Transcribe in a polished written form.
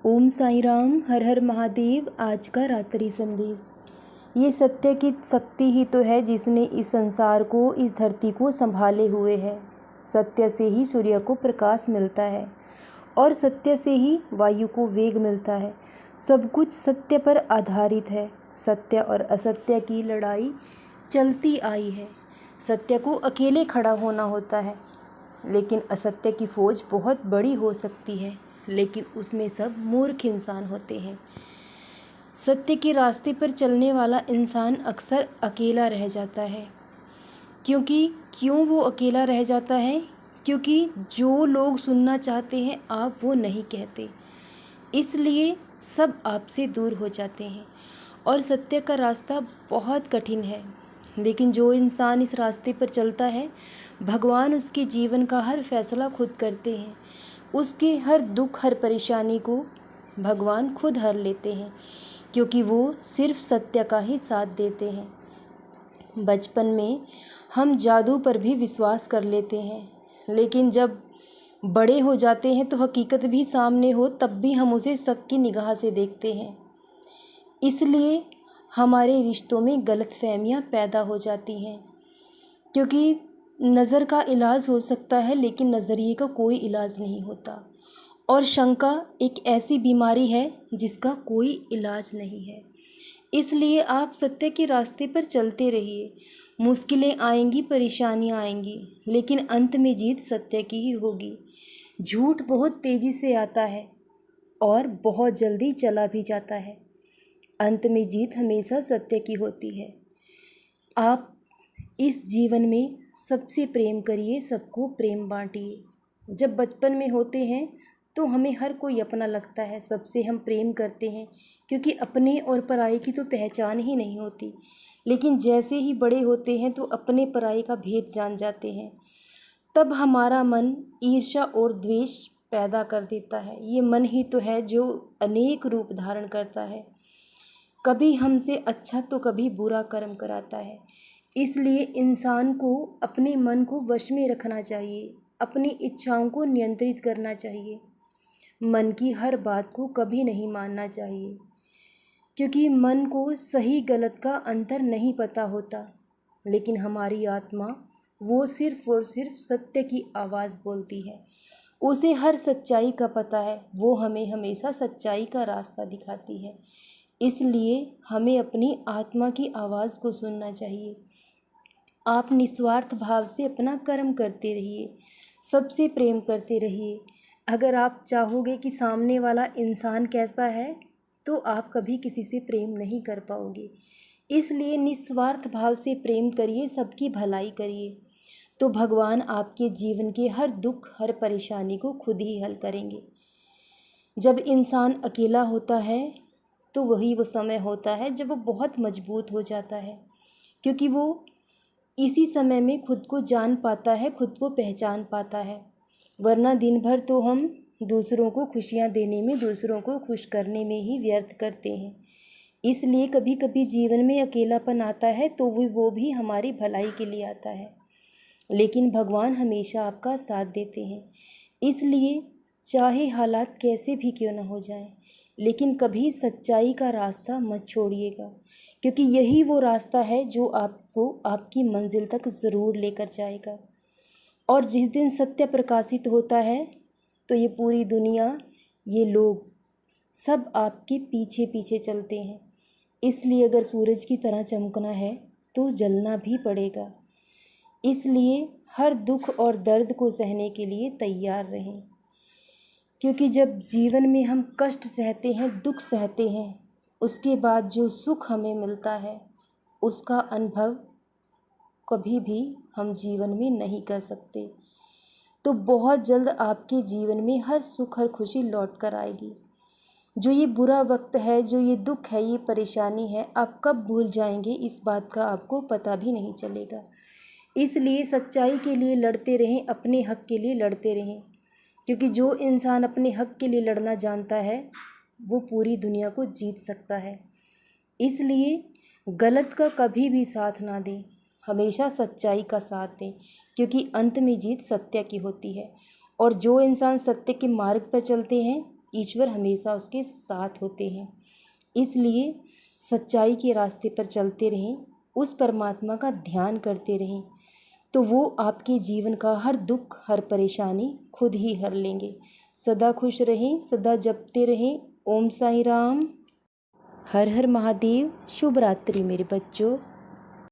ओम साई राम, हर हर महादेव। आज का रात्रि संदेश। ये सत्य की शक्ति ही तो है जिसने इस संसार को, इस धरती को संभाले हुए है। सत्य से ही सूर्य को प्रकाश मिलता है और सत्य से ही वायु को वेग मिलता है। सब कुछ सत्य पर आधारित है। सत्य और असत्य की लड़ाई चलती आई है। सत्य को अकेले खड़ा होना होता है, लेकिन असत्य की फौज बहुत बड़ी हो सकती है, लेकिन उसमें सब मूर्ख इंसान होते हैं। सत्य के रास्ते पर चलने वाला इंसान अक्सर अकेला रह जाता है। क्यों वो अकेला रह जाता है? क्योंकि जो लोग सुनना चाहते हैं आप वो नहीं कहते, इसलिए सब आपसे दूर हो जाते हैं। और सत्य का रास्ता बहुत कठिन है, लेकिन जो इंसान इस रास्ते पर चलता है, भगवान उसके जीवन का हर फैसला खुद करते हैं। उसके हर दुख, हर परेशानी को भगवान खुद हर लेते हैं, क्योंकि वो सिर्फ सत्य का ही साथ देते हैं। बचपन में हम जादू पर भी विश्वास कर लेते हैं, लेकिन जब बड़े हो जाते हैं तो हकीकत भी सामने हो तब भी हम उसे शक की निगाह से देखते हैं। इसलिए हमारे रिश्तों में गलतफहमियां पैदा हो जाती हैं, क्योंकि नज़र का इलाज हो सकता है लेकिन नज़रिए का कोई इलाज नहीं होता। और शंका एक ऐसी बीमारी है जिसका कोई इलाज नहीं है। इसलिए आप सत्य के रास्ते पर चलते रहिए। मुश्किलें आएंगी, परेशानियां आएंगी, लेकिन अंत में जीत सत्य की ही होगी। झूठ बहुत तेज़ी से आता है और बहुत जल्दी चला भी जाता है। अंत में जीत हमेशा सत्य की होती है। आप इस जीवन में सबसे प्रेम करिए, सबको प्रेम बांटिए। जब बचपन में होते हैं तो हमें हर कोई अपना लगता है, सबसे हम प्रेम करते हैं, क्योंकि अपने और पराये की तो पहचान ही नहीं होती। लेकिन जैसे ही बड़े होते हैं तो अपने पराये का भेद जान जाते हैं। तब हमारा मन ईर्ष्या और द्वेष पैदा कर देता है। ये मन ही तो है जो अनेक रूप धारण करता है, कभी हमसे अच्छा तो कभी बुरा कर्म कराता है। इसलिए इंसान को अपने मन को वश में रखना चाहिए, अपनी इच्छाओं को नियंत्रित करना चाहिए। मन की हर बात को कभी नहीं मानना चाहिए, क्योंकि मन को सही गलत का अंतर नहीं पता होता। लेकिन हमारी आत्मा वो सिर्फ और सिर्फ सत्य की आवाज़ बोलती है। उसे हर सच्चाई का पता है, वो हमें हमेशा सच्चाई का रास्ता दिखाती है। इसलिए हमें अपनी आत्मा की आवाज़ को सुनना चाहिए। आप निस्वार्थ भाव से अपना कर्म करते रहिए, सबसे प्रेम करते रहिए। अगर आप चाहोगे कि सामने वाला इंसान कैसा है, तो आप कभी किसी से प्रेम नहीं कर पाओगे। इसलिए निस्वार्थ भाव से प्रेम करिए, सबकी भलाई करिए, तो भगवान आपके जीवन के हर दुख, हर परेशानी को खुद ही हल करेंगे। जब इंसान अकेला होता है तो वही वो समय होता है जब वो बहुत मजबूत हो जाता है, क्योंकि वो इसी समय में खुद को जान पाता है, खुद को पहचान पाता है। वरना दिन भर तो हम दूसरों को खुशियाँ देने में, दूसरों को खुश करने में ही व्यर्थ करते हैं। इसलिए कभी कभी जीवन में अकेलापन आता है तो वो भी हमारी भलाई के लिए आता है, लेकिन भगवान हमेशा आपका साथ देते हैं। इसलिए चाहे हालात कैसे भी क्यों न हो जाएं, लेकिन कभी सच्चाई का रास्ता मत छोड़िएगा, क्योंकि यही वो रास्ता है जो आपको आपकी मंजिल तक ज़रूर लेकर जाएगा। और जिस दिन सत्य प्रकाशित होता है तो ये पूरी दुनिया, ये लोग सब आपके पीछे पीछे चलते हैं। इसलिए अगर सूरज की तरह चमकना है तो जलना भी पड़ेगा। इसलिए हर दुख और दर्द को सहने के लिए तैयार रहें, क्योंकि जब जीवन में हम कष्ट सहते हैं, दुख सहते हैं, उसके बाद जो सुख हमें मिलता है उसका अनुभव कभी भी हम जीवन में नहीं कर सकते। तो बहुत जल्द आपके जीवन में हर सुख, हर खुशी लौट कर आएगी। जो ये बुरा वक्त है, जो ये दुख है, ये परेशानी है, आप कब भूल जाएंगे इस बात का आपको पता भी नहीं चलेगा। इसलिए सच्चाई के लिए लड़ते रहें, अपने हक के लिए लड़ते रहें, क्योंकि जो इंसान अपने हक के लिए लड़ना जानता है वो पूरी दुनिया को जीत सकता है। इसलिए गलत का कभी भी साथ ना दें, हमेशा सच्चाई का साथ दें, क्योंकि अंत में जीत सत्य की होती है। और जो इंसान सत्य के मार्ग पर चलते हैं ईश्वर हमेशा उसके साथ होते हैं। इसलिए सच्चाई के रास्ते पर चलते रहें, उस परमात्मा का ध्यान करते रहें, तो वो आपके जीवन का हर दुख, हर परेशानी खुद ही हर लेंगे। सदा खुश रहें, सदा जपते रहें। ओम साईं राम। हर हर महादेव। शुभ रात्रि मेरे बच्चों।